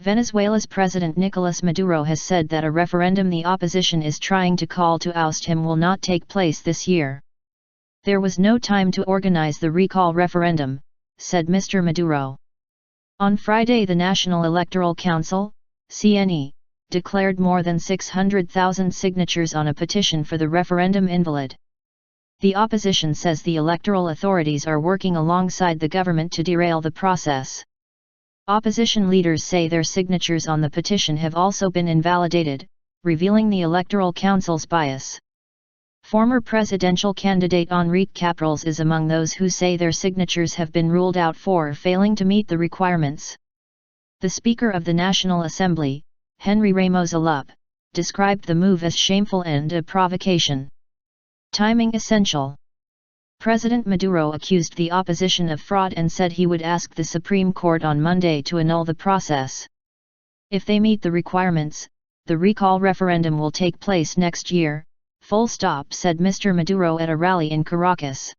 Venezuela's President Nicolas Maduro has said that a referendum the opposition is trying to call to oust him will not take place this year. There was no time to organize the recall referendum, said Mr Maduro. On Friday, the National Electoral Council, CNE, declared more than 600,000 signatures on a petition for the referendum invalid. The opposition says the electoral authorities are working alongside the government to derail the process. Opposition leaders say their signatures on the petition have also been invalidated, revealing the Electoral Council's bias. Former presidential candidate Henrique Capriles is among those who say their signatures have been ruled out for failing to meet the requirements. The Speaker of the National Assembly, Ramos Allup, described the move as shameful and a provocation. Timing essential. President Maduro accused the opposition of fraud and said he would ask the Supreme Court on Monday to annul the process. If they meet the requirements, the recall referendum will take place next year, said Mr Maduro at a rally in Caracas.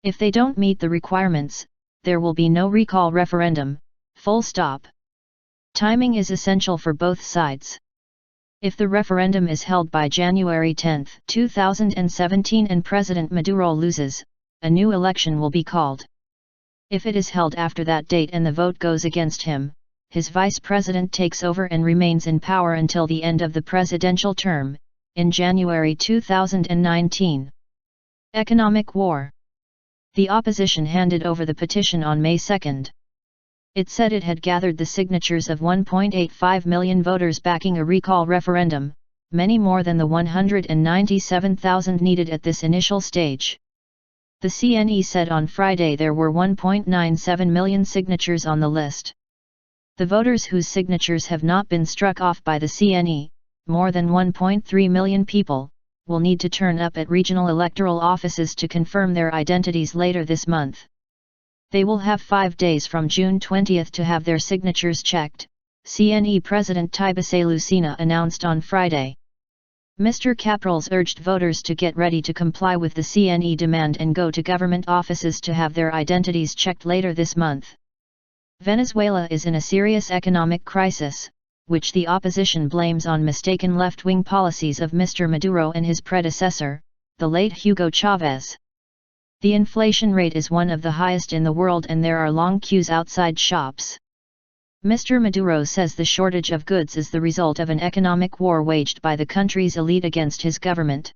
If they don't meet the requirements, there will be no recall referendum, Timing is essential for both sides. If the referendum is held by January 10, 2017 and President Maduro loses, a new election will be called. If it is held after that date and the vote goes against him, his vice president takes over and remains in power until the end of the presidential term, in January 2019. Economic war. The opposition handed over the petition on May 2. It said it had gathered the signatures of 1.85 million voters backing a recall referendum, many more than the 197,000 needed at this initial stage. The CNE said on Friday there were 1.97 million signatures on the list. The voters whose signatures have not been struck off by the CNE, more than 1.3 million people, will need to turn up at regional electoral offices to confirm their identities later this month. They will have 5 days from June 20 to have their signatures checked, CNE President Tibase Lucena announced on Friday. Mr Capriles urged voters to get ready to comply with the CNE demand and go to government offices to have their identities checked later this month. Venezuela is in a serious economic crisis, which the opposition blames on mistaken left-wing policies of Mr Maduro and his predecessor, the late Hugo Chavez. The inflation rate is one of the highest in the world and there are long queues outside shops. Mr Maduro says the shortage of goods is the result of an economic war waged by the country's elite against his government.